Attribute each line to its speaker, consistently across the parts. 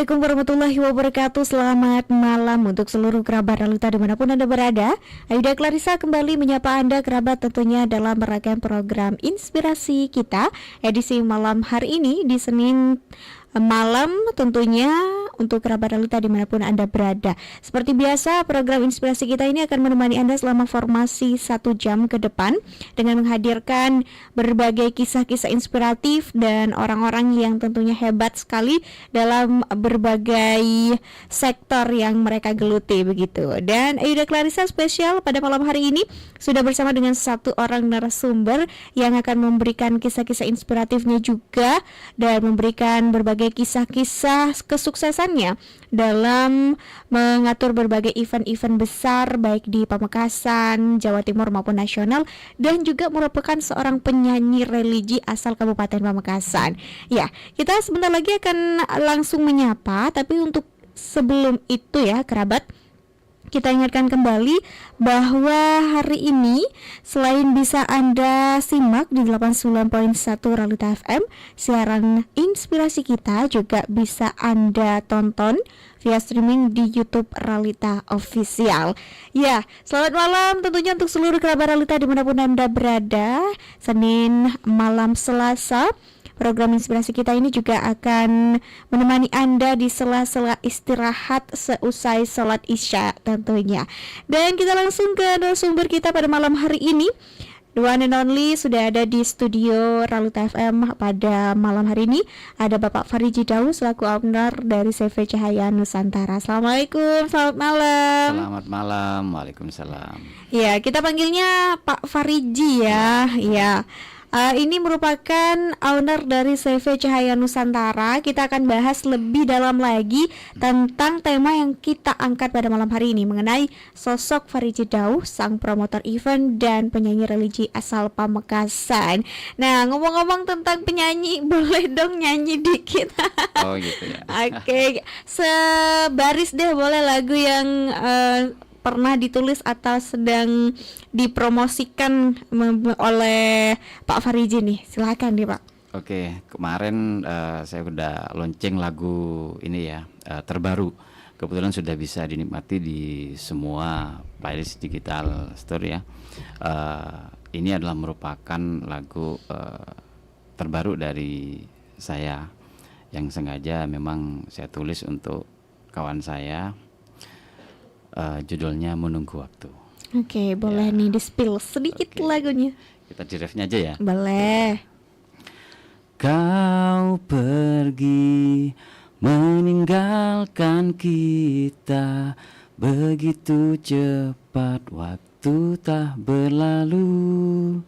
Speaker 1: Assalamualaikum warahmatullahi wabarakatuh. Selamat malam untuk seluruh kerabat Realita dimanapun Anda berada. Aida Clarissa kembali menyapa Anda kerabat tentunya dalam rangkaian program Inspirasi Kita edisi malam hari ini di Senin malam tentunya untuk kerabat Realita dimanapun Anda berada. Seperti biasa, program Inspirasi Kita ini akan menemani Anda selama formasi 1 jam ke depan dengan menghadirkan berbagai kisah-kisah inspiratif dan orang-orang yang tentunya hebat sekali dalam berbagai sektor yang mereka geluti begitu. Dan Aida Clarissa spesial pada malam hari ini sudah bersama dengan satu orang narasumber yang akan memberikan kisah-kisah inspiratifnya juga dan memberikan berbagai kisah-kisah kesuksesannya dalam mengatur berbagai event-event besar baik di Pamekasan, Jawa Timur maupun nasional, dan juga merupakan seorang penyanyi religi asal Kabupaten Pamekasan. Ya, kita sebentar lagi akan langsung menyapa, tapi untuk sebelum itu ya kerabat, kita ingatkan kembali bahwa hari ini selain bisa Anda simak di 89.1 Realita FM, siaran Inspirasi Kita juga bisa Anda tonton via streaming di YouTube Realita Official. Ya, selamat malam tentunya untuk seluruh kerabat Realita dimanapun Anda berada. Senin malam Selasa, program Inspirasi Kita ini juga akan menemani Anda di sela-sela istirahat seusai sholat Isya tentunya. Dan kita langsung ke narasumber kita pada malam hari ini. The one and only sudah ada di studio Realita FM pada malam hari ini. Ada Bapak Fariji Daud selaku owner dari CV Cahaya Nusantara. Assalamualaikum, selamat malam.
Speaker 2: Selamat malam, waalaikumsalam.
Speaker 1: Ya, kita panggilnya Pak Fariji ya. Ya. Ini merupakan owner dari CV Cahaya Nusantara. Kita akan bahas lebih dalam lagi tentang tema yang kita angkat pada malam hari ini mengenai sosok Fariji Daud, sang promotor event dan penyanyi religi asal Pamekasan. Nah, ngomong-ngomong tentang penyanyi, boleh dong nyanyi dikit?
Speaker 2: Oh gitu ya.
Speaker 1: Oke, sebaris deh boleh lagu yang pernah ditulis atau sedang dipromosikan oleh Pak Fariji nih. Silakan nih Pak.
Speaker 2: Oke, kemarin saya udah launching lagu ini ya, terbaru. Kebetulan sudah bisa dinikmati di semua playlist digital store ya. Ini adalah merupakan lagu terbaru dari saya yang sengaja memang saya tulis untuk kawan saya. Judulnya Menunggu Waktu.
Speaker 1: Oke, boleh nih di-spill sedikit lagunya.
Speaker 2: Kita di refnya aja ya.
Speaker 1: Boleh.
Speaker 2: Kau pergi meninggalkan kita, begitu cepat waktu tak berlalu.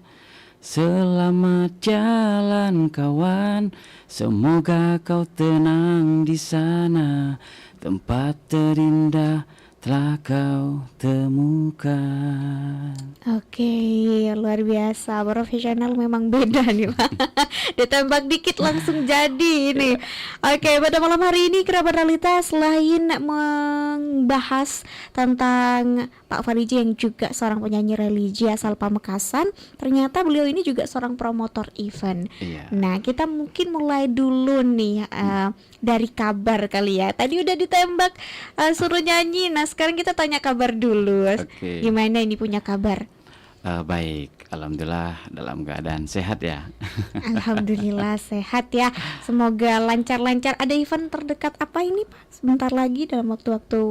Speaker 2: Selamat jalan kawan, semoga kau tenang di sana, tempat terindah telah kau temukan.
Speaker 1: Oke, luar biasa. Profesional memang beda nih Pak. Ditembak dikit langsung jadi ini. Oke, pada malam hari ini kerabat Realita selain membahas tentang Pak Fariji yang juga seorang penyanyi religi asal Pamekasan, ternyata beliau ini juga seorang promotor event.
Speaker 2: Iya.
Speaker 1: Nah, kita mungkin mulai dulu nih dari kabar kali ya. Tadi udah ditembak suruh nyanyi. Nah, sekarang kita tanya kabar dulu.
Speaker 2: Oke.
Speaker 1: Gimana ini punya kabar?
Speaker 2: Baik, alhamdulillah dalam keadaan sehat ya.
Speaker 1: Alhamdulillah sehat ya. Semoga lancar-lancar. Ada event terdekat apa ini Pak? Sebentar lagi dalam waktu-waktu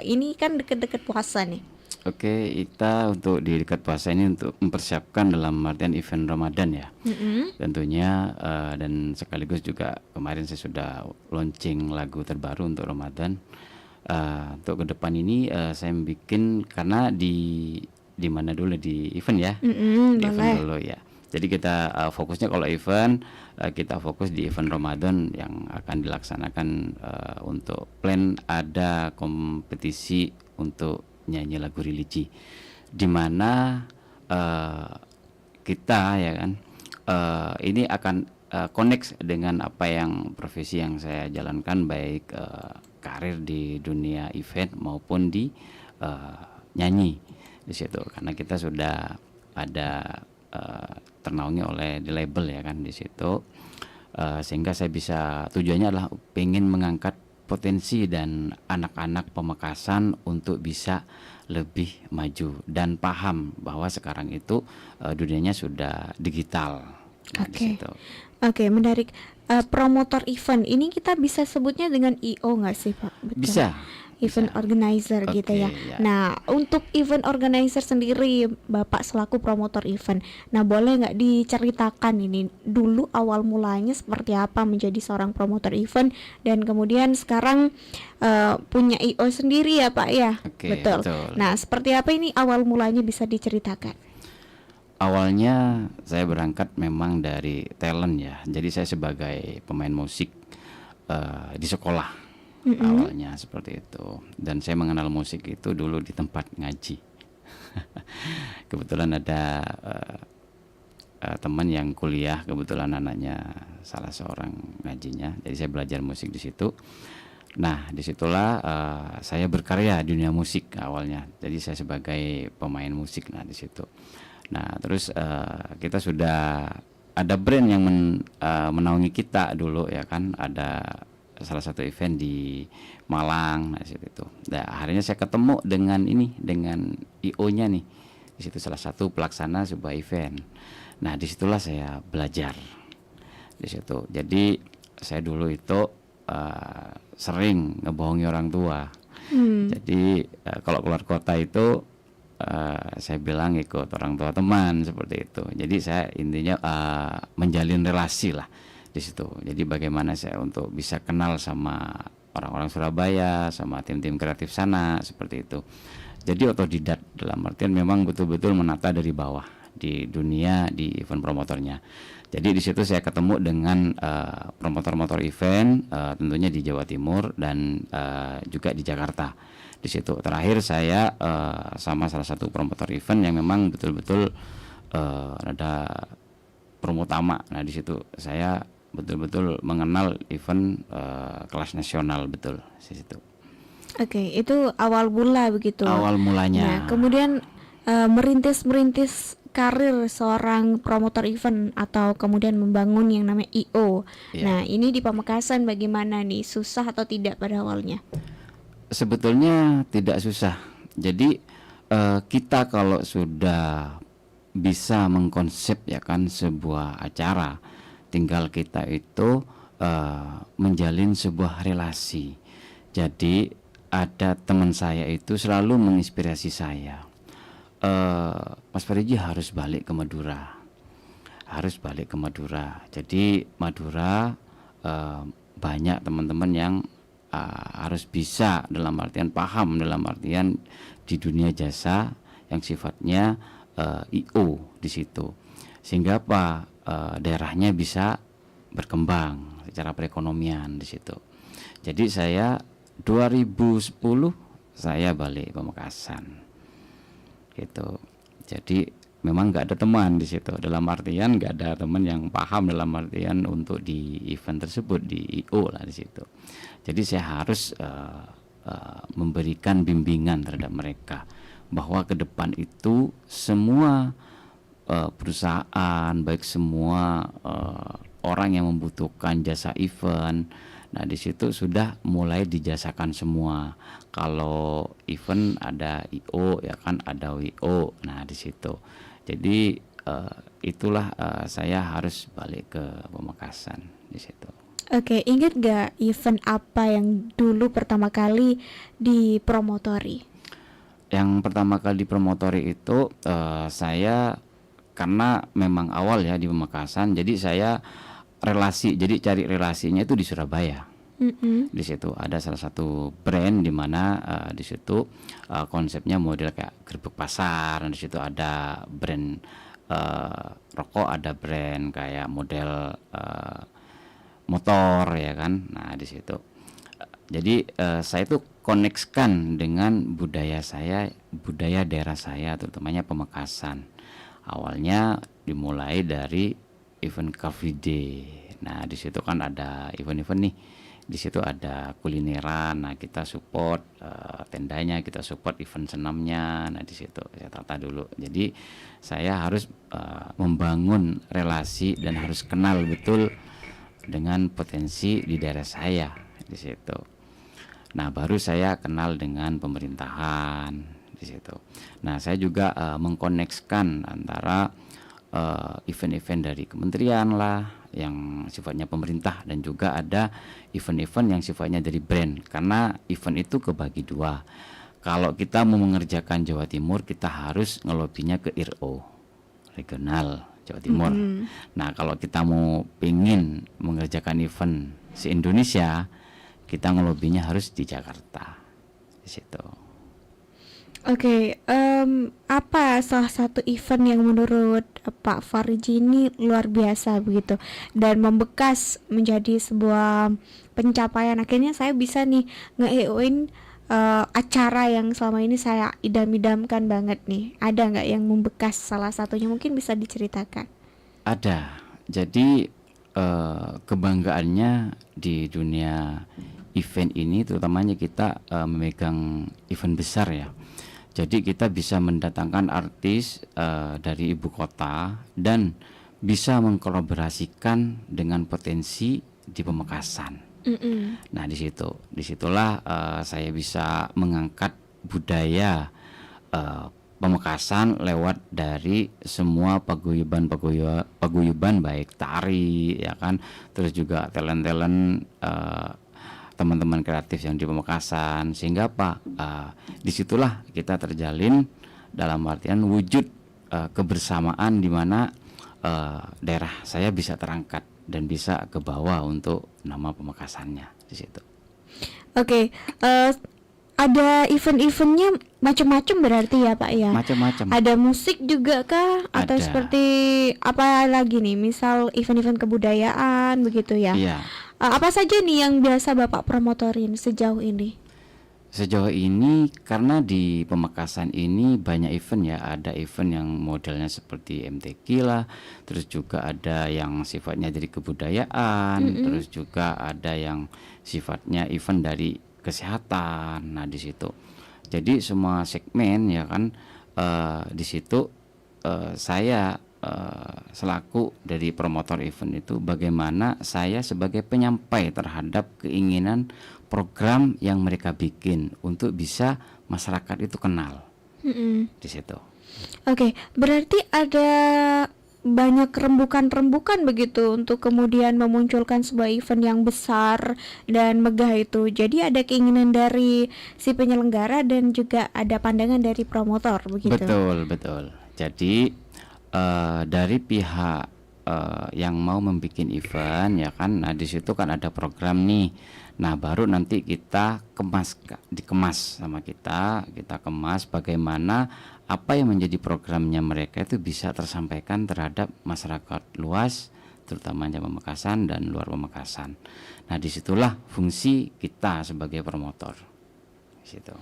Speaker 1: ini kan deket-deket puasa nih.
Speaker 2: Oke, kita untuk di dekat puasa ini untuk mempersiapkan dalam artian event Ramadan ya. Tentunya dan sekaligus juga kemarin saya sudah launching lagu terbaru untuk Ramadan. Untuk ke depan ini saya bikin karena di mana dulu di event ya. Di event dulu ya. Jadi kita fokusnya kalau event kita fokus di event Ramadan yang akan dilaksanakan untuk plan ada kompetisi untuk nyanyi lagu religi di mana kita ya kan ini akan connect dengan apa yang profesi yang saya jalankan baik karir di dunia event maupun di nyanyi di situ karena kita sudah ada ternaungi oleh di label ya kan di situ sehingga saya bisa tujuannya adalah pengen mengangkat potensi dan anak-anak Pamekasan untuk bisa lebih maju dan paham bahwa sekarang itu dunianya sudah digital. Nah, di
Speaker 1: Oke.
Speaker 2: situ.
Speaker 1: Oke, menarik. Promotor event ini kita bisa sebutnya dengan IO nggak sih, Pak? Betul.
Speaker 2: Bisa.
Speaker 1: Event
Speaker 2: Bisa.
Speaker 1: organizer gitu
Speaker 2: Oke,
Speaker 1: ya.
Speaker 2: ya.
Speaker 1: Nah, untuk event organizer sendiri, Bapak selaku promotor event, nah boleh nggak diceritakan ini dulu awal mulanya seperti apa menjadi seorang promotor event dan kemudian sekarang punya IO sendiri ya, Pak ya?
Speaker 2: Oke,
Speaker 1: Betul.
Speaker 2: betul.
Speaker 1: Nah, seperti apa ini awal mulanya bisa diceritakan?
Speaker 2: Awalnya saya berangkat memang dari talent ya. Jadi saya sebagai pemain musik di sekolah awalnya seperti itu. Dan saya mengenal musik itu dulu di tempat ngaji. Kebetulan ada teman yang kuliah, kebetulan anaknya salah seorang ngajinya. Jadi saya belajar musik di situ. Nah, disitulah saya berkarya di dunia musik awalnya. Jadi saya sebagai pemain musik di situ. Nah, terus kita sudah ada brand yang menaungi kita dulu ya kan, ada salah satu event di Malang, nah situ itu. Nah, akhirnya saya ketemu dengan IO-nya nih. Di situ salah satu pelaksana sebuah event. Nah, disitulah saya belajar di situ. Jadi saya dulu itu sering ngebohongi orang tua. Jadi kalau keluar kota itu saya bilang ikut orang tua teman seperti itu. Jadi saya intinya menjalin relasi lah di situ. Jadi bagaimana saya untuk bisa kenal sama orang-orang Surabaya, sama tim-tim kreatif sana seperti itu. Jadi otodidak dalam artian memang betul-betul menata dari bawah di dunia di event promotornya. Jadi di situ saya ketemu dengan promotor-promotor event tentunya di Jawa Timur dan juga di Jakarta. Di situ terakhir saya sama salah satu promotor event yang memang betul-betul ada promotama. Nah di situ saya betul-betul mengenal event kelas nasional betul di situ.
Speaker 1: Oke, itu awal mula begitu.
Speaker 2: Awal mulanya.
Speaker 1: Nah, kemudian merintis karir seorang promotor event atau kemudian membangun yang namanya IO.
Speaker 2: Iya.
Speaker 1: Nah, ini di Pamekasan bagaimana nih? Susah atau tidak pada awalnya?
Speaker 2: Sebetulnya tidak susah. Jadi kita kalau sudah bisa mengkonsep ya kan sebuah acara, tinggal kita itu menjalin sebuah relasi. Jadi ada teman saya itu selalu menginspirasi saya. Mas Fariji harus balik ke Madura. Jadi Madura banyak teman-teman yang harus bisa dalam artian paham dalam artian di dunia jasa yang sifatnya IO di situ. Sehingga daerahnya bisa berkembang secara perekonomian di situ. Jadi saya 2010 saya balik Pamekasan gitu. Jadi memang nggak ada teman di situ, dalam artian nggak ada teman yang paham dalam artian untuk di event tersebut di IO lah di situ. Jadi saya harus memberikan bimbingan terhadap mereka bahwa ke depan itu semua perusahaan baik semua orang yang membutuhkan jasa event, nah di situ sudah mulai dijasakan semua. Kalau event ada IO ya kan ada WO, nah di situ. Jadi itulah saya harus balik ke Pamekasan di situ.
Speaker 1: Oke, ingat gak event apa yang dulu pertama kali dipromotori?
Speaker 2: Yang pertama kali dipromotori itu saya karena memang awal ya di Pamekasan, jadi saya jadi cari relasinya itu di Surabaya. Di situ ada salah satu brand di mana di situ konsepnya model kayak gerbek pasar. Di situ ada brand rokok, ada brand kayak model motor ya kan. Nah di situ jadi saya itu konekskan dengan budaya daerah saya, terutamanya Pamekasan. Awalnya dimulai dari event Car Free Day. Nah di situ kan ada event-event nih. Di situ ada kulineran. Nah kita support tendanya, kita support event senamnya. Nah di situ saya tata dulu. Jadi saya harus membangun relasi dan harus kenal betul dengan potensi di daerah saya di situ. Nah, baru saya kenal dengan pemerintahan di situ. Nah, saya juga mengkonekskan antara event-event dari kementerian lah yang sifatnya pemerintah, dan juga ada event-event yang sifatnya dari brand, karena event itu kebagi dua. Kalau kita mau mengerjakan Jawa Timur, kita harus ngelobinya ke RO regional Jawa Timur. Nah, kalau kita mau pingin mengerjakan event se-Indonesia, kita ngelobinya harus di Jakarta di situ.
Speaker 1: Oke, apa salah satu event yang menurut Pak Fariji ini luar biasa begitu dan membekas menjadi sebuah pencapaian? Akhirnya saya bisa nih nge-EO-in acara yang selama ini saya idam-idamkan banget nih. Ada nggak yang membekas salah satunya? Mungkin bisa diceritakan.
Speaker 2: Ada. Jadi kebanggaannya di dunia event ini, terutamanya kita memegang event besar ya. Jadi kita bisa mendatangkan artis dari ibu kota dan bisa mengkolaborasikan dengan potensi di Pamekasan. Nah, disitulah saya bisa mengangkat budaya Pamekasan lewat dari semua paguyuban baik tari ya kan, terus juga talent-talent teman-teman kreatif yang di Pamekasan, sehingga disitulah kita terjalin dalam artian wujud kebersamaan, di mana daerah saya bisa terangkat dan bisa ke bawah untuk nama Pamekasannya di situ.
Speaker 1: Oke, ada event-eventnya macam-macam berarti ya Pak ya?
Speaker 2: Macam-macam.
Speaker 1: Ada musik juga kah? Atau
Speaker 2: Ada.
Speaker 1: seperti apa lagi nih? Misal event-event kebudayaan begitu ya?
Speaker 2: Iya.
Speaker 1: Apa saja nih yang biasa Bapak promotorin sejauh ini?
Speaker 2: Sejauh ini karena di Pamekasan ini banyak event ya, ada event yang modelnya seperti MTQ lah, terus juga ada yang sifatnya dari kebudayaan, terus juga ada yang sifatnya event dari kesehatan. Nah, di situ. Jadi semua segmen ya kan, di situ saya selaku dari promotor event itu, bagaimana saya sebagai penyampai terhadap keinginan program yang mereka bikin untuk bisa masyarakat itu kenal di situ.
Speaker 1: Oke, berarti ada banyak rembukan-rembukan begitu untuk kemudian memunculkan sebuah event yang besar dan megah itu. Jadi ada keinginan dari si penyelenggara dan juga ada pandangan dari promotor begitu.
Speaker 2: Betul. Jadi dari pihak yang mau membuat event ya kan, nah di situ kan ada program nih. Nah, baru nanti kita dikemas sama kita kemas bagaimana apa yang menjadi programnya mereka itu bisa tersampaikan terhadap masyarakat luas, terutamanya Pamekasan dan luar Pamekasan. Nah, disitulah fungsi kita sebagai promotor. Situ.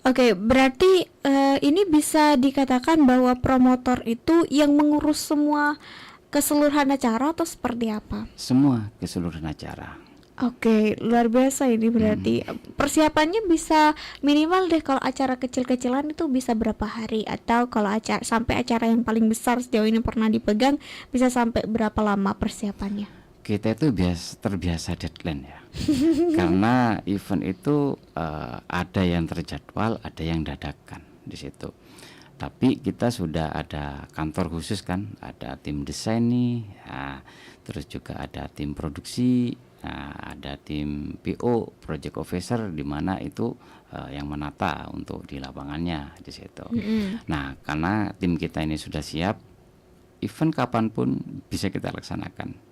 Speaker 1: Oke, berarti ini bisa dikatakan bahwa promotor itu yang mengurus semua keseluruhan acara atau seperti apa?
Speaker 2: Semua keseluruhan acara.
Speaker 1: Oke, luar biasa ini berarti. Persiapannya bisa minimal deh, kalau acara kecil-kecilan itu bisa berapa hari, atau kalau sampai acara yang paling besar sejauh ini pernah dipegang bisa sampai berapa lama persiapannya?
Speaker 2: Kita itu terbiasa deadline ya. Karena event itu ada yang terjadwal, ada yang dadakan di situ. Tapi kita sudah ada kantor khusus kan, ada tim desain nih, terus juga ada tim produksi, ada tim PO, project officer, di mana itu yang menata untuk di lapangannya di situ. Nah, karena tim kita ini sudah siap, event kapanpun bisa kita laksanakan.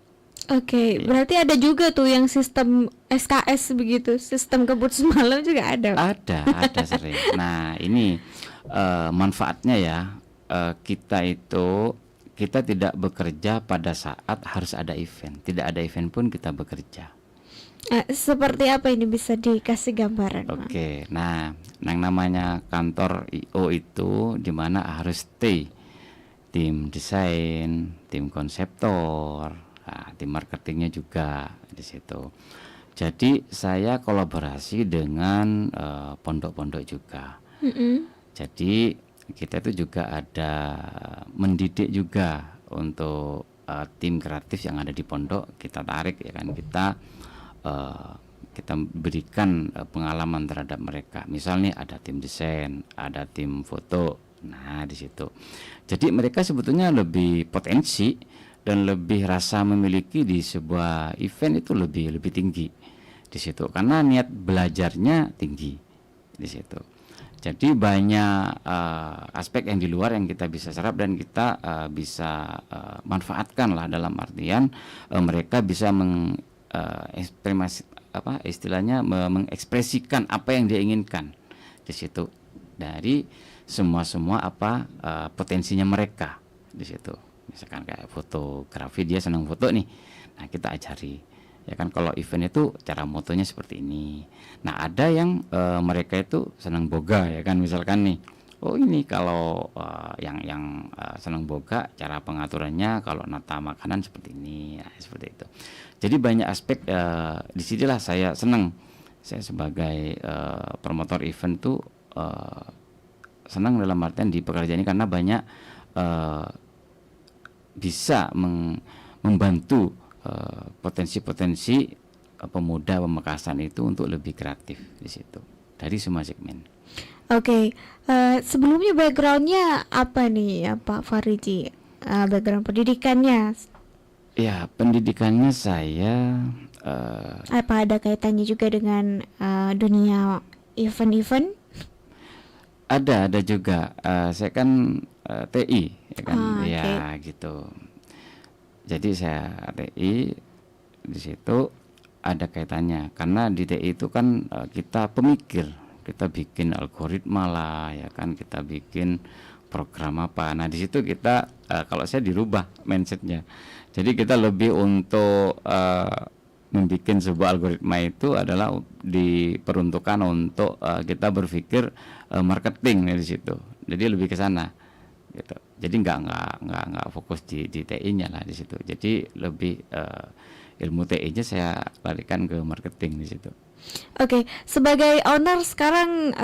Speaker 1: Oke, berarti ada juga tuh yang sistem SKS begitu, sistem kebut semalam juga ada.
Speaker 2: Ada sering. Nah, ini manfaatnya ya, kita tidak bekerja pada saat harus ada event. Tidak ada event pun kita bekerja.
Speaker 1: Seperti apa ini, bisa dikasih gambaran?
Speaker 2: Oke, nah yang namanya kantor IO itu dimana harus tim desain, tim konseptor, tim marketingnya juga di situ. Jadi saya kolaborasi dengan pondok-pondok juga. Jadi kita itu juga ada mendidik juga untuk tim kreatif yang ada di pondok, kita tarik ya kan, kita berikan pengalaman terhadap mereka. Misalnya ada tim desain, ada tim foto. Nah, di situ. Jadi mereka sebetulnya lebih potensi dan lebih rasa memiliki di sebuah event itu lebih tinggi di situ, karena niat belajarnya tinggi di situ. Jadi banyak aspek yang di luar yang kita bisa serap dan kita bisa manfaatkan lah, dalam artian mereka bisa mengekspresikan apa yang dia inginkan di situ dari semua potensinya mereka di situ. Misalkan kayak fotografi, dia senang foto nih, nah kita ajari ya kan, kalau event itu cara motonya seperti ini. Nah ada yang mereka itu senang boga ya kan, misalkan nih, oh ini kalau yang senang boga, cara pengaturannya kalau nata makanan seperti ini, nah, seperti itu. Jadi banyak aspek, disinilah saya senang, saya sebagai promotor event tuh senang dalam artian di pekerjaan ini, karena banyak bisa membantu potensi-potensi pemuda Pamekasan itu untuk lebih kreatif di situ dari semua segmen.
Speaker 1: Oke, sebelumnya backgroundnya apa nih ya Pak Fariji? Background pendidikannya?
Speaker 2: Ya, pendidikannya saya
Speaker 1: apa ada kaitannya juga dengan dunia event-event?
Speaker 2: Ada juga. Saya kan TI ya kan, ya
Speaker 1: okay.
Speaker 2: gitu. Jadi saya TI, di situ ada kaitannya, karena di TI itu kan kita pemikir, kita bikin algoritma lah ya kan, kita bikin program apa. Nah di situ kita kalau saya dirubah mindsetnya, jadi kita lebih untuk membuat sebuah algoritma itu adalah diperuntukkan untuk kita berpikir marketing di situ, jadi lebih ke sana gitu. Jadi nggak fokus di TI-nya lah di situ. Jadi lebih ilmu TI-nya saya larikan ke marketing di situ.
Speaker 1: Oke, sebagai owner sekarang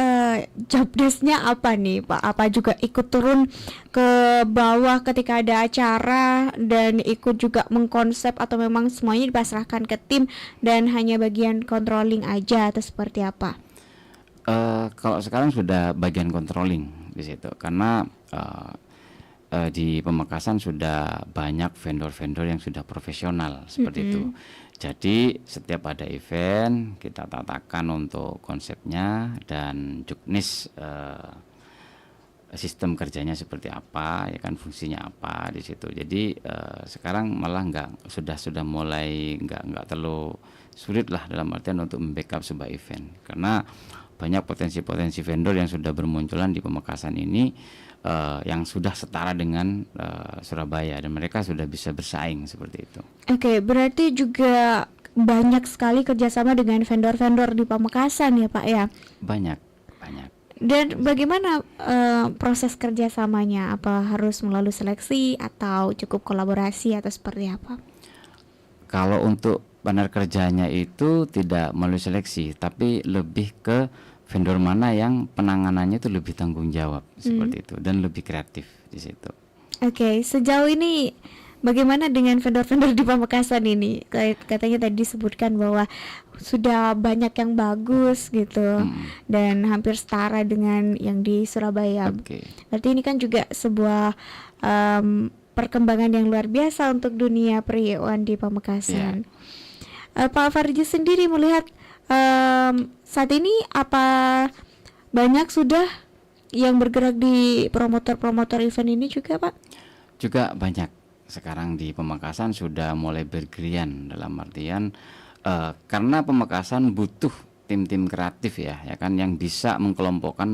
Speaker 1: job desk-nya apa nih Pak? Apa juga ikut turun ke bawah ketika ada acara dan ikut juga mengkonsep, atau memang semuanya dipasrahkan ke tim dan hanya bagian controlling aja, atau seperti apa?
Speaker 2: Kalau sekarang sudah bagian controlling di situ, karena di Pamekasan sudah banyak vendor-vendor yang sudah profesional seperti itu. Jadi setiap ada event kita tatakan untuk konsepnya dan juknis sistem kerjanya seperti apa ya kan, fungsinya apa di situ. Jadi sekarang malah sudah mulai nggak terlalu sulit lah dalam artian untuk membackup sebuah event, karena banyak potensi-potensi vendor yang sudah bermunculan di Pamekasan ini yang sudah setara dengan Surabaya, dan mereka sudah bisa bersaing seperti itu.
Speaker 1: Oke, berarti juga banyak sekali kerjasama dengan vendor-vendor di Pamekasan ya Pak ya?
Speaker 2: Banyak.
Speaker 1: Dan bagaimana proses kerjasamanya? Apa harus melalui seleksi atau cukup kolaborasi atau seperti apa?
Speaker 2: Kalau untuk partner kerjanya itu tidak melalui seleksi, tapi lebih ke vendor mana yang penanganannya itu lebih tanggung jawab seperti itu, dan lebih kreatif di situ.
Speaker 1: Oke, sejauh ini bagaimana dengan vendor-vendor di Pamekasan ini? Katanya tadi disebutkan bahwa sudah banyak yang bagus gitu, dan hampir setara dengan yang di Surabaya. Berarti ini kan juga sebuah perkembangan yang luar biasa untuk dunia per-IO-an di Pamekasan. Pak Farji sendiri melihat saat ini apa banyak sudah yang bergerak di promotor-promotor event ini juga Pak?
Speaker 2: Juga banyak. Sekarang di Pamekasan sudah mulai bergelian, dalam artian karena Pamekasan butuh tim-tim kreatif ya kan, yang bisa mengkelompokkan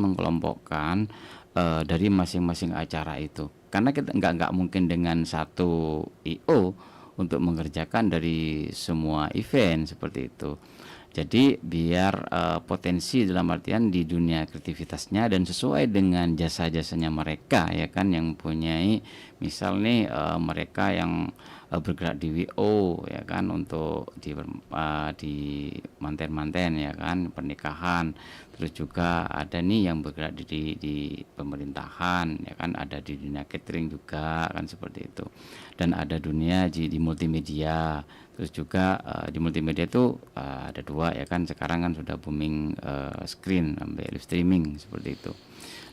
Speaker 2: dari masing-masing acara itu. Karena kita nggak mungkin dengan satu IO untuk mengerjakan dari semua event seperti itu. Jadi biar potensi dalam artian di dunia kreativitasnya dan sesuai dengan jasa-jasanya mereka ya kan, yang mempunyai misal nih mereka yang bergerak di WO ya kan, untuk di manten-manten ya kan, pernikahan. Terus juga ada nih yang bergerak di pemerintahan ya kan, ada di dunia catering juga kan, seperti itu. Dan ada dunia di multimedia. Terus juga di multimedia itu ada dua ya kan, sekarang kan sudah booming screen sampai live streaming seperti itu.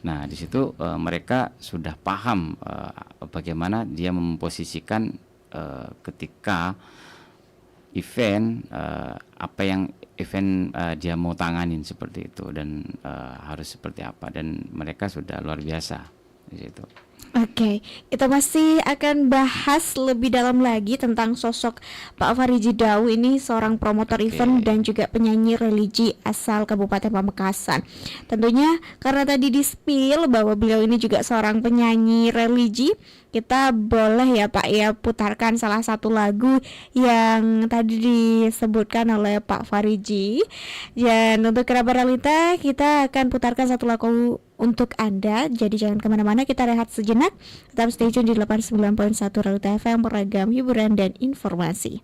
Speaker 2: Nah, di situ mereka sudah paham bagaimana dia memposisikan ketika event, apa yang event dia mau tanganin seperti itu, dan harus seperti apa, dan mereka sudah luar biasa di situ.
Speaker 1: Oke, kita masih akan bahas lebih dalam lagi tentang sosok Pak Fariji Dau ini, seorang promotor event dan juga penyanyi religi asal Kabupaten Pamekasan. Tentunya karena tadi di-spill bahwa beliau ini juga seorang penyanyi religi, kita boleh ya Pak ya putarkan salah satu lagu yang tadi disebutkan oleh Pak Fariji. Dan untuk kerabat realita, kita akan putarkan satu lagu untuk Anda. Jadi jangan kemana-mana, kita rehat sejenak. Tetap stay tune di 89.1 Realita FM, beragam hiburan dan informasi.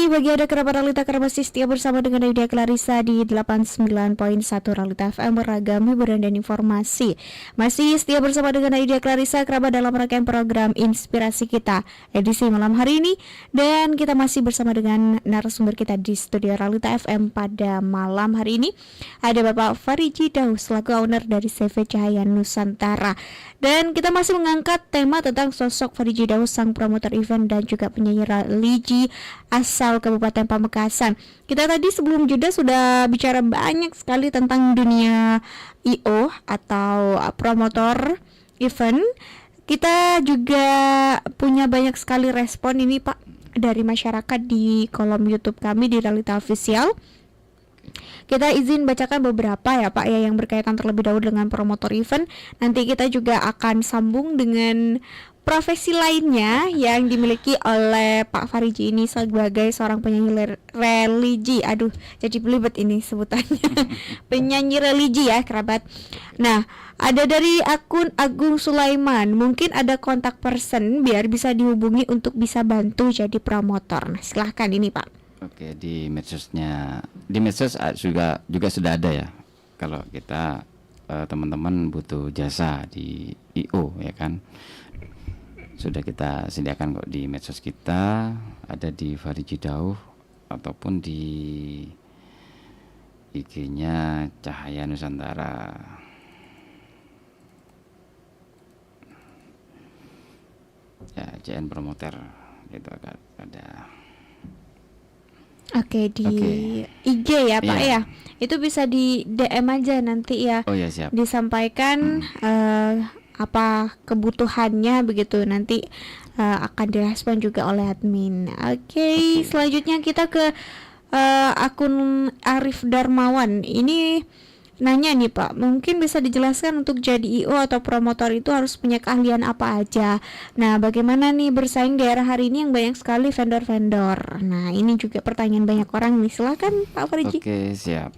Speaker 1: bagi Anda kerabat Realita kerabat setia bersama dengan Aida Clarissa di 89.1 Realita FM, beragam hiburan dan informasi. Masih setia bersama dengan Aida Clarissa kerabat dalam rangkaian program Inspirasi Kita edisi malam hari ini, dan kita masih bersama dengan narasumber kita di studio Realita FM pada malam hari ini. Ada Bapak Fariji Daus selaku owner dari CV Cahaya Nusantara, dan kita masih mengangkat tema tentang sosok Fariji Daus, sang promotor event dan juga penyanyi religi asal Kabupaten Pamekasan. Kita tadi sebelum jeda sudah bicara banyak sekali tentang dunia IO atau promotor event. Kita juga punya banyak sekali respon ini Pak dari masyarakat di kolom YouTube kami di Realita Official. Kita izin bacakan beberapa ya Pak ya, yang berkaitan terlebih dahulu dengan promotor event. Nanti kita juga akan sambung dengan profesi lainnya yang dimiliki oleh Pak Fariji ini sebagai seorang penyanyi religi. Aduh, jadi belibet ini sebutannya. Penyanyi religi ya kerabat. Nah, ada dari akun Agung Sulaiman, mungkin ada kontak person biar bisa dihubungi untuk bisa bantu jadi promotor. Nah, silahkan ini Pak.
Speaker 2: Oke, di medsos juga sudah ada ya. Kalau kita teman-teman butuh jasa di IO ya kan, sudah kita sediakan kok di medsos kita, ada di Fariji Daus ataupun di IG-nya Cahaya Nusantara. Ya, JN Promoter gitu ada.
Speaker 1: Oke, di IG ya Pak ya. Itu bisa di DM aja nanti ya.
Speaker 2: Oh ya, siap.
Speaker 1: Disampaikan apa kebutuhannya begitu, nanti akan direspon juga oleh admin. Oke. Selanjutnya kita ke akun Arif Darmawan. Ini nanya nih Pak, mungkin bisa dijelaskan untuk jadi IO atau promotor itu harus punya keahlian apa aja. Nah, bagaimana nih bersaing di era hari ini yang banyak sekali vendor-vendor. Nah, ini juga pertanyaan banyak orang nih. Silakan Pak Fariji.
Speaker 2: Oke, siap.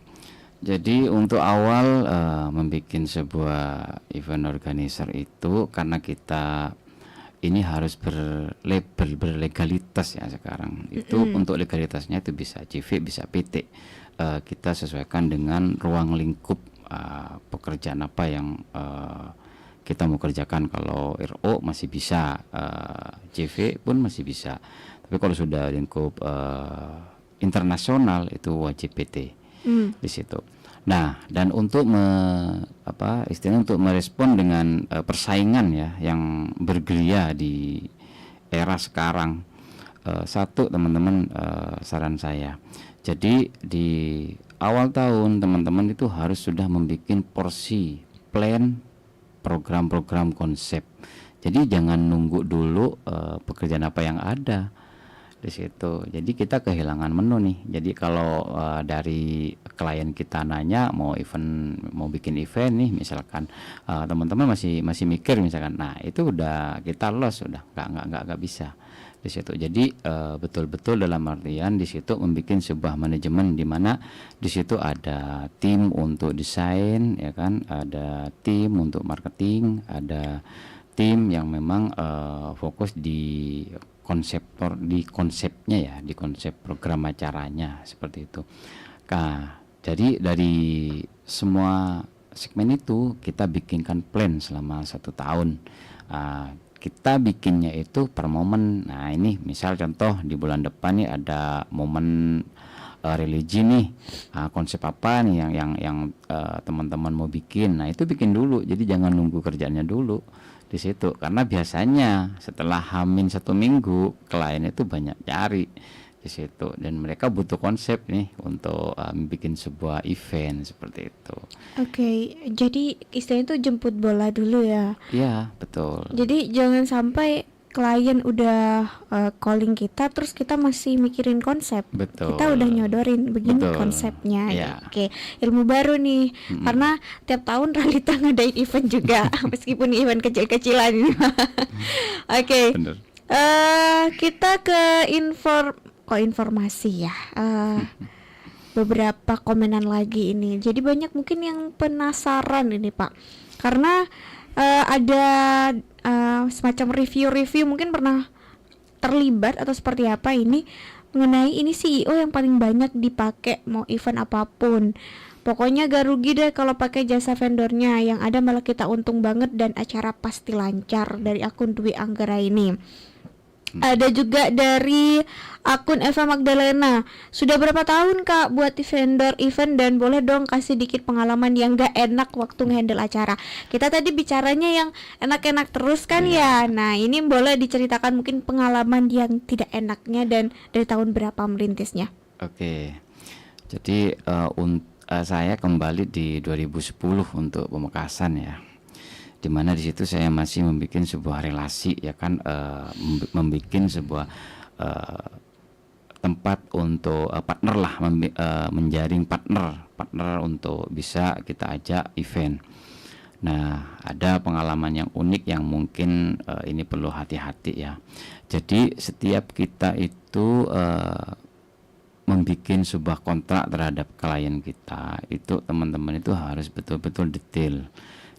Speaker 2: Jadi untuk awal membuat sebuah event organizer itu, karena kita ini harus berlegalitas ya sekarang. Itu untuk legalitasnya itu bisa CV, bisa PT. Kita sesuaikan dengan ruang lingkup pekerjaan apa yang kita mau kerjakan. Kalau RO masih bisa, CV pun masih bisa. Tapi kalau sudah lingkup internasional itu wajib PT. Di situ. Nah, dan untuk untuk merespon dengan persaingan ya yang bergerilya di era sekarang, satu teman-teman, saran saya, jadi di awal tahun teman-teman itu harus sudah membuat porsi plan program-program konsep. Jadi jangan nunggu dulu pekerjaan apa yang ada di situ. Jadi kita kehilangan menu nih. Jadi kalau dari klien kita nanya mau bikin event nih misalkan, teman-teman masih mikir misalkan, nah itu udah kita loss, udah nggak bisa di situ. Jadi betul-betul dalam artian di situ membuat sebuah manajemen di mana di situ ada tim untuk desain ya kan, ada tim untuk marketing, ada tim yang memang fokus di konsepnya ya, di konsep program acaranya seperti itu. Nah, jadi dari semua segmen itu kita bikinkan plan selama 1 tahun. Kita bikinnya itu per momen. Nah ini misal contoh di bulan depan nih ada momen religi nih, konsep apa nih yang teman-teman mau bikin. Nah itu bikin dulu. Jadi jangan nunggu kerjaannya dulu di situ, karena biasanya setelah H-1 minggu klien itu banyak cari di situ, dan mereka butuh konsep nih untuk bikin sebuah event seperti itu.
Speaker 1: Oke, jadi istilahnya itu jemput bola dulu ya.
Speaker 2: Iya, betul.
Speaker 1: Jadi jangan sampai klien udah calling kita terus kita masih mikirin konsep.
Speaker 2: Betul.
Speaker 1: Kita udah nyodorin begini konsepnya.
Speaker 2: Ya.
Speaker 1: Oke, ilmu baru nih. Karena tiap tahun Realita ngadain event juga meskipun event kecil-kecilan. Oke. Kita ke informasi ya. Beberapa komenan lagi ini. Jadi banyak mungkin yang penasaran ini Pak. Karena ada semacam review mungkin pernah terlibat atau seperti apa ini mengenai ini CEO yang paling banyak dipakai mau event apapun. Pokoknya gak rugi deh kalau pakai jasa vendornya, yang ada malah kita untung banget dan acara pasti lancar, dari akun Dwi Anggara ini. Ada juga dari akun Eva Magdalena. Sudah berapa tahun Kak buat vendor event, dan boleh dong kasih dikit pengalaman yang gak enak waktu ngehandle acara. Kita tadi bicaranya yang enak-enak terus kan ya. Nah ini boleh diceritakan mungkin pengalaman yang tidak enaknya dan dari tahun berapa merintisnya.
Speaker 2: Oke. Jadi saya kembali di 2010 untuk Pamekasan ya. Dimana di situ saya masih membuat sebuah relasi ya kan, membuat sebuah tempat untuk partner lah, menjaring partner untuk bisa kita ajak event. Nah ada pengalaman yang unik yang mungkin ini perlu hati-hati ya. Jadi setiap kita itu membuat sebuah kontrak terhadap klien kita, itu teman-teman itu harus betul-betul detail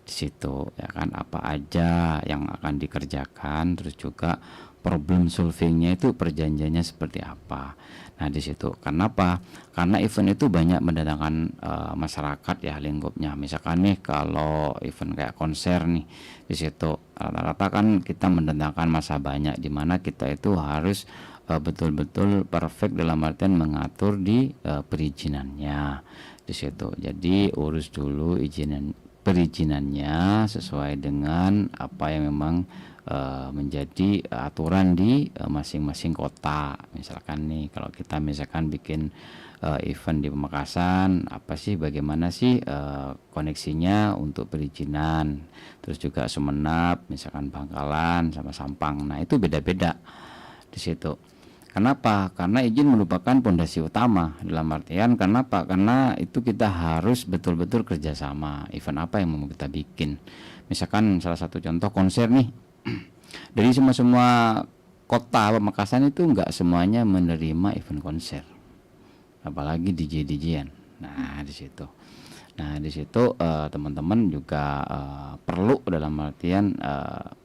Speaker 2: di situ ya kan, apa aja yang akan dikerjakan, terus juga problem solvingnya itu perjanjiannya seperti apa. Nah di situ kenapa? Karena event itu banyak mendatangkan masyarakat ya lingkupnya. Misalkan nih kalau event kayak konser nih, di situ rata-rata kan kita mendatangkan massa banyak, di mana kita itu harus betul-betul perfect dalam artian mengatur di perizinannya di situ. Jadi urus dulu perizinannya sesuai dengan apa yang memang menjadi aturan di masing-masing kota. Misalkan nih kalau kita misalkan bikin event di Pamekasan, apa sih, bagaimana sih koneksinya untuk perizinan, terus juga Sumenep, misalkan Bangkalan sama Sampang. Nah itu beda-beda di situ. Kenapa? Karena izin merupakan pondasi utama, dalam artian kenapa? Karena itu kita harus betul-betul kerjasama. Event apa yang mau kita bikin? Misalkan salah satu contoh konser nih, dari semua kota Pamekasan itu nggak semuanya menerima event konser, apalagi DJ-DJ-an. Nah di situ. Teman-teman juga perlu dalam artian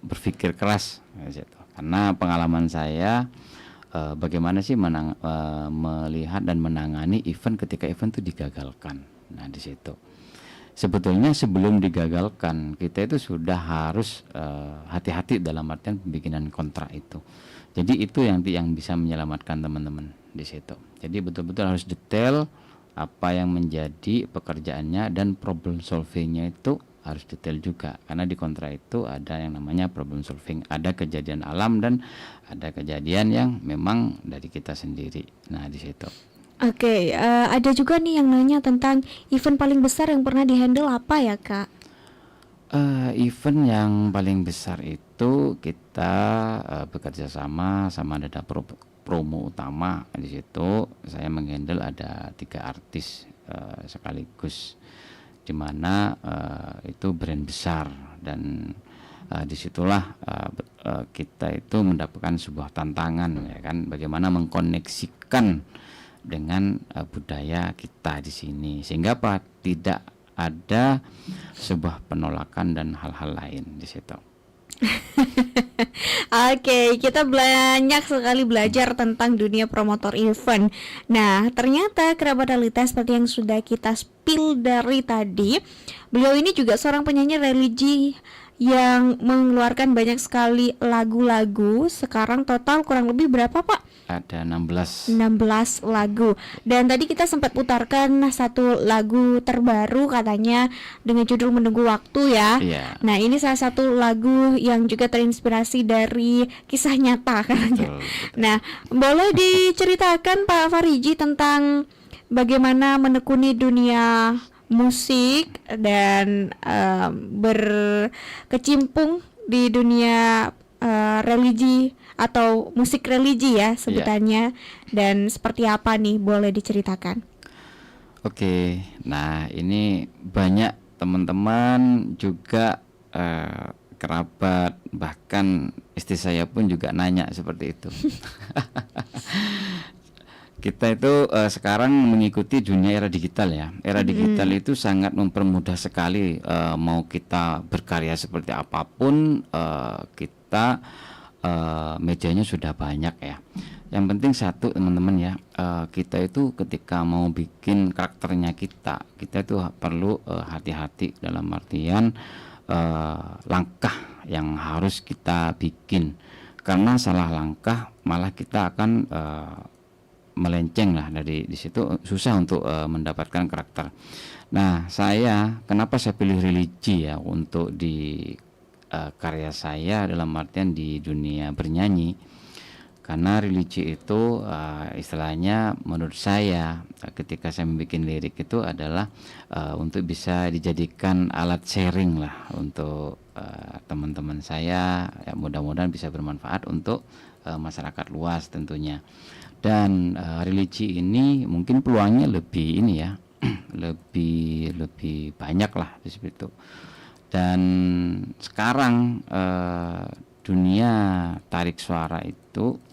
Speaker 2: berpikir keras di situ. Karena pengalaman saya, bagaimana sih melihat dan menangani event ketika event itu digagalkan. Nah di situ sebetulnya sebelum digagalkan kita itu sudah harus hati-hati dalam artian pembikinan kontrak itu. Jadi itu yang bisa menyelamatkan teman-teman di situ. Jadi betul-betul harus detail apa yang menjadi pekerjaannya, dan problem solvingnya itu harus detail juga, karena di kontrak itu ada yang namanya problem solving, ada kejadian alam dan ada kejadian yang memang dari kita sendiri. Nah di situ.
Speaker 1: Oke, ada juga nih yang nanya tentang event paling besar yang pernah dihandle apa ya Kak?
Speaker 2: Event yang paling besar itu kita bekerja sama Dada Promo Utama. Di situ saya menghandle ada 3 artis sekaligus, di mana itu brand besar, dan disitulah kita itu mendapatkan sebuah tantangan ya kan, bagaimana mengkoneksikan dengan budaya kita di sini, sehingga apa, tidak ada sebuah penolakan dan hal-hal lain di situ.
Speaker 1: Oke, kita banyak sekali belajar tentang dunia promotor event. Nah, ternyata kerabat Dalita seperti yang sudah kita spill dari tadi, beliau ini juga seorang penyanyi religi yang mengeluarkan banyak sekali lagu-lagu. Sekarang total kurang lebih berapa Pak?
Speaker 2: Ada 16
Speaker 1: lagu. Dan tadi kita sempat putarkan satu lagu terbaru katanya dengan judul Menunggu Waktu ya. Nah ini salah satu lagu yang juga terinspirasi dari kisah nyata katanya. Betul. Nah boleh diceritakan Pak Fariji tentang bagaimana menekuni dunia musik dan berkecimpung di dunia religi atau musik religi ya sebutannya, dan seperti apa nih, boleh diceritakan?
Speaker 2: Oke, nah ini banyak teman-teman juga kerabat, bahkan istri saya pun juga nanya seperti itu. Kita itu sekarang mengikuti dunia era digital ya. Era digital itu sangat mempermudah sekali, mau kita berkarya seperti apapun, kita medianya sudah banyak ya. Yang penting satu teman-teman ya, kita itu ketika mau bikin karakternya kita itu perlu hati-hati dalam artian langkah yang harus kita bikin, karena salah langkah malah kita akan melenceng lah dari di situ, susah untuk mendapatkan karakter. Nah, kenapa saya pilih religi ya untuk di karya saya dalam artian di dunia bernyanyi? Karena religi itu istilahnya menurut saya ketika saya membuat lirik itu adalah untuk bisa dijadikan alat sharing lah untuk teman-teman saya, ya mudah-mudahan bisa bermanfaat untuk masyarakat luas tentunya. Dan religi ini mungkin peluangnya lebih ini ya lebih banyak lah di situ. Dan sekarang dunia tarik suara itu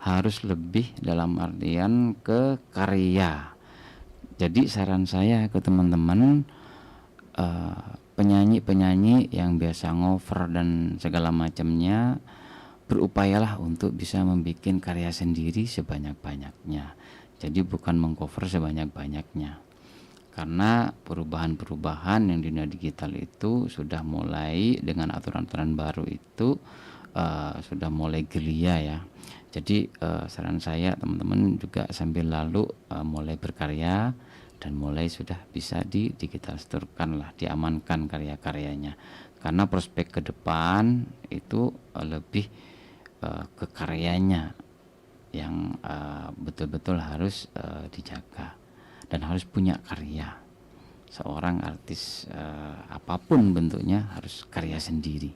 Speaker 2: harus lebih dalam artian ke karya. Jadi saran saya ke teman-teman, penyanyi-penyanyi yang biasa ngover dan segala macamnya, berupayalah untuk bisa membuat karya sendiri sebanyak-banyaknya. Jadi bukan mengcover sebanyak-banyaknya. Karena perubahan-perubahan yang di dunia digital itu sudah mulai dengan aturan-aturan baru itu sudah mulai gelia ya. Jadi saran saya teman-teman juga sambil lalu mulai berkarya dan mulai sudah bisa digitalkan lah, diamankan karya-karyanya. Karena prospek ke depan itu lebih ke karyanya yang betul-betul harus dijaga dan harus punya karya. Seorang artis apapun bentuknya harus karya sendiri.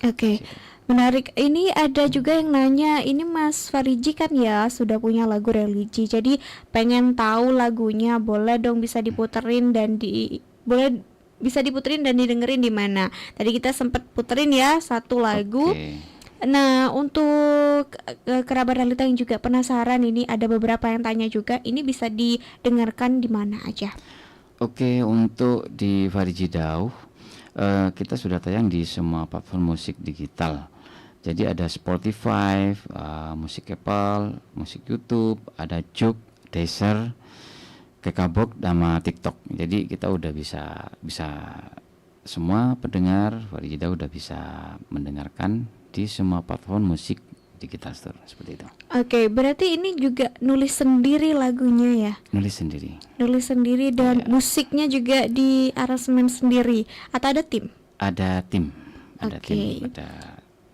Speaker 1: Oke, menarik. Ini ada juga yang nanya, ini Mas Fariji kan ya sudah punya lagu religi, jadi pengen tahu lagunya, boleh dong bisa diputerin dan bisa diputerin dan didengerin di mana? Tadi kita sempat puterin ya satu lagu.
Speaker 2: Oke.
Speaker 1: Nah, untuk kerabat realita yang juga penasaran, ini ada beberapa yang tanya juga, ini bisa didengarkan di mana aja?
Speaker 2: Oke, untuk di Fariji Dauh kita sudah tayang di semua platform musik digital. Jadi ada Spotify, musik Apple, musik YouTube, ada Juk, Deezer, Kakabok, sama TikTok. Jadi kita udah bisa semua pendengar Fariji Dauh udah bisa mendengarkan di semua platform musik digital store seperti itu.
Speaker 1: Oke, berarti ini juga nulis sendiri lagunya ya?
Speaker 2: Nulis sendiri
Speaker 1: dan musiknya juga di aransemen sendiri atau ada tim?
Speaker 2: Ada tim,
Speaker 1: Oke.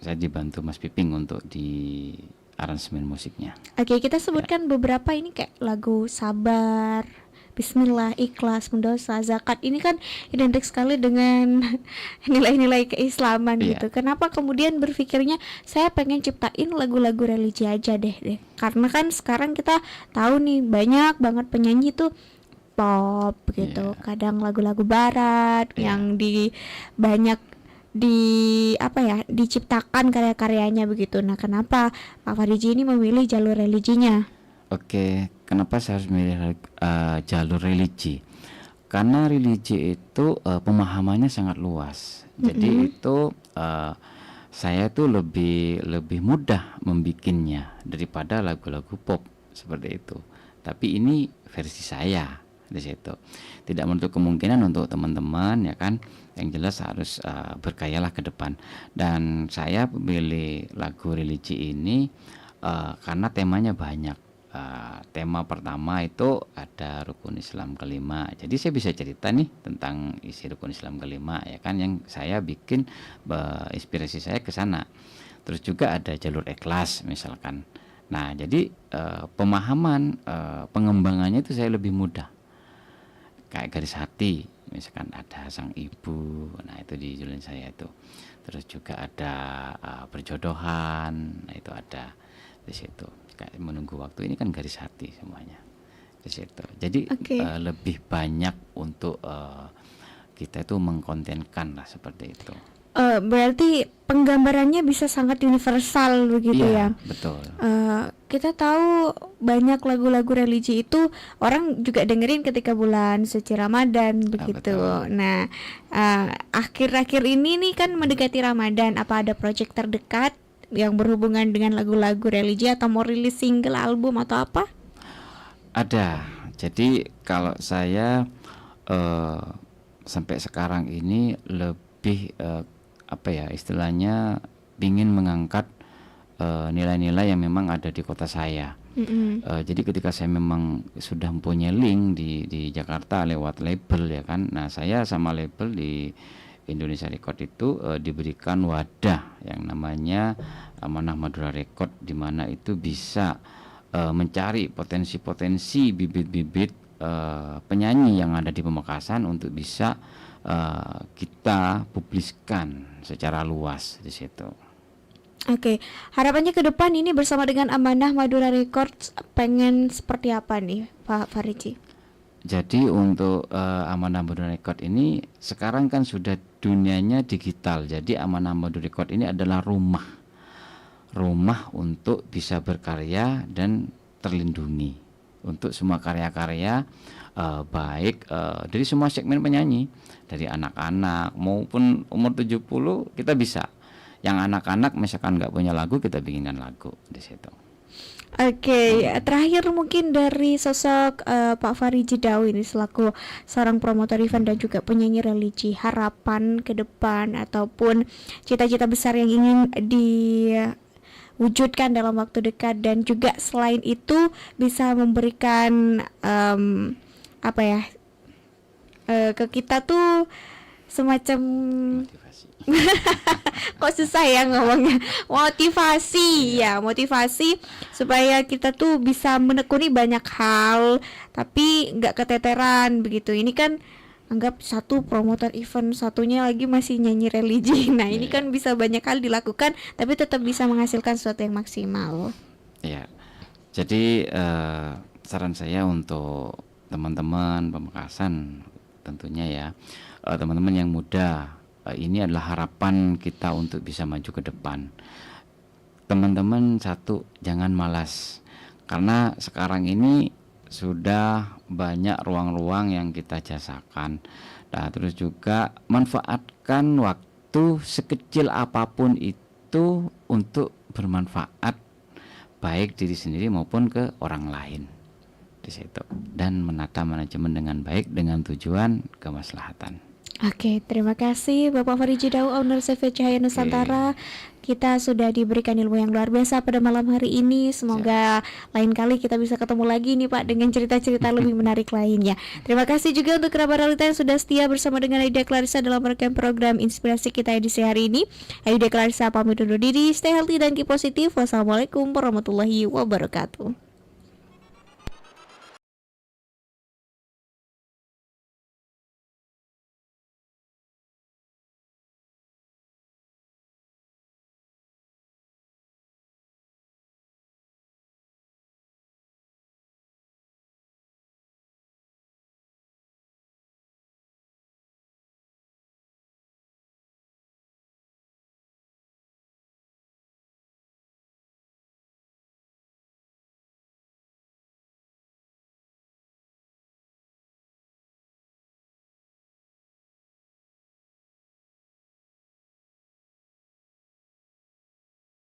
Speaker 2: Saya dibantu Mas Piping untuk di aransemen musiknya.
Speaker 1: Oke, kita sebutkan beberapa ini kayak lagu Sabar, Bismillah, Ikhlas, Mendoza, Zakat. Ini kan identik sekali dengan nilai-nilai keislaman gitu. Kenapa kemudian berpikirnya saya pengen ciptain lagu-lagu religi aja deh. Karena kan sekarang kita tahu nih banyak banget penyanyi tuh pop gitu. Kadang lagu-lagu barat yang banyak diciptakan karya-karyanya begitu. Nah, kenapa Pak Fariji ini memilih jalur religinya?
Speaker 2: Oke, kenapa saya harus memilih jalur religi? Karena religi itu pemahamannya sangat luas. Jadi itu saya tuh lebih mudah membikinnya daripada lagu-lagu pop seperti itu. Tapi ini versi saya di situ. Tidak menutup kemungkinan untuk teman-teman ya kan. Yang jelas harus berkaryalah ke depan. Dan saya memilih lagu religi ini karena temanya banyak. Tema pertama itu ada rukun Islam kelima. Jadi saya bisa cerita nih tentang isi rukun Islam kelima ya kan, yang saya bikin inspirasi saya ke sana. Terus juga ada jalur ikhlas misalkan. Nah, jadi pemahaman pengembangannya itu saya lebih mudah. Kayak garis hati misalkan ada sang ibu. Nah, itu di judulin saya itu. Terus juga ada perjodohan. Nah, itu ada di situ. Menunggu waktu ini kan garis hati semuanya di situ. Jadi lebih banyak untuk kita itu mengkontenkan lah seperti itu.
Speaker 1: Berarti penggambarannya bisa sangat universal begitu ya?
Speaker 2: Betul.
Speaker 1: Kita tahu banyak lagu-lagu religi itu orang juga dengerin ketika bulan suci Ramadan begitu. Nah, akhir-akhir ini nih kan mendekati Ramadan, apa ada proyek terdekat yang berhubungan dengan lagu-lagu religi, atau mau rilis single, album atau apa?
Speaker 2: Ada. Jadi kalau saya sampai sekarang ini lebih apa ya istilahnya, ingin mengangkat nilai-nilai yang memang ada di kota saya. Jadi ketika saya memang sudah mempunyai link di Jakarta lewat label ya kan, nah saya sama label di Indonesia Record itu diberikan wadah yang namanya Amanah Madura Record, di mana itu bisa mencari potensi-potensi bibit-bibit penyanyi yang ada di Pamekasan untuk bisa kita publiskan secara luas di situ.
Speaker 1: Oke, harapannya ke depan ini bersama dengan Amanah Madura Records pengen seperti apa nih Pak Farici?
Speaker 2: Jadi untuk Amanah Madura Record ini sekarang kan sudah dunianya digital. Jadi Amanah Madura Record ini adalah rumah untuk bisa berkarya dan terlindungi untuk semua karya-karya baik dari semua segmen penyanyi, dari anak-anak maupun umur 70 kita bisa. Yang anak-anak misalkan nggak punya lagu, kita bikinkan lagu di situ.
Speaker 1: Oke, terakhir mungkin dari sosok Pak Farici Daud ini selaku seorang promotor event dan juga penyanyi religi, harapan ke depan ataupun cita-cita besar yang ingin diwujudkan dalam waktu dekat, dan juga selain itu bisa memberikan apa ya ke kita tuh semacam
Speaker 2: Motivasi.
Speaker 1: kok susah ya ngomongnya, motivasi supaya kita tuh bisa menekuni banyak hal tapi nggak keteteran begitu. Ini kan anggap satu promotor event, satunya lagi masih nyanyi religi. Nah ini kan bisa banyak hal dilakukan tapi tetap bisa menghasilkan sesuatu yang maksimal.
Speaker 2: Ya, jadi saran saya untuk teman-teman Pamekasan tentunya ya, teman-teman yang muda, ini adalah harapan kita untuk bisa maju ke depan. Teman-teman, satu, jangan malas, karena sekarang ini sudah banyak ruang-ruang yang kita jasakan. Nah, terus juga manfaatkan waktu sekecil apapun itu untuk bermanfaat baik diri sendiri maupun ke orang lain di situ, dan menata manajemen dengan baik dengan tujuan kemaslahatan.
Speaker 1: Oke, terima kasih Bapak Farici Daud, owner CV Cahaya Nusantara. Kita sudah diberikan ilmu yang luar biasa pada malam hari ini. Semoga lain kali kita bisa ketemu lagi nih Pak dengan cerita-cerita lebih menarik lainnya. Terima kasih juga untuk kerabat realita yang sudah setia bersama dengan Aida Clarissa dalam rangkaian program Inspirasi Kita edisi hari ini. Aida Clarissa pamit undur diri, stay healthy dan keep positif. Wassalamualaikum warahmatullahi wabarakatuh.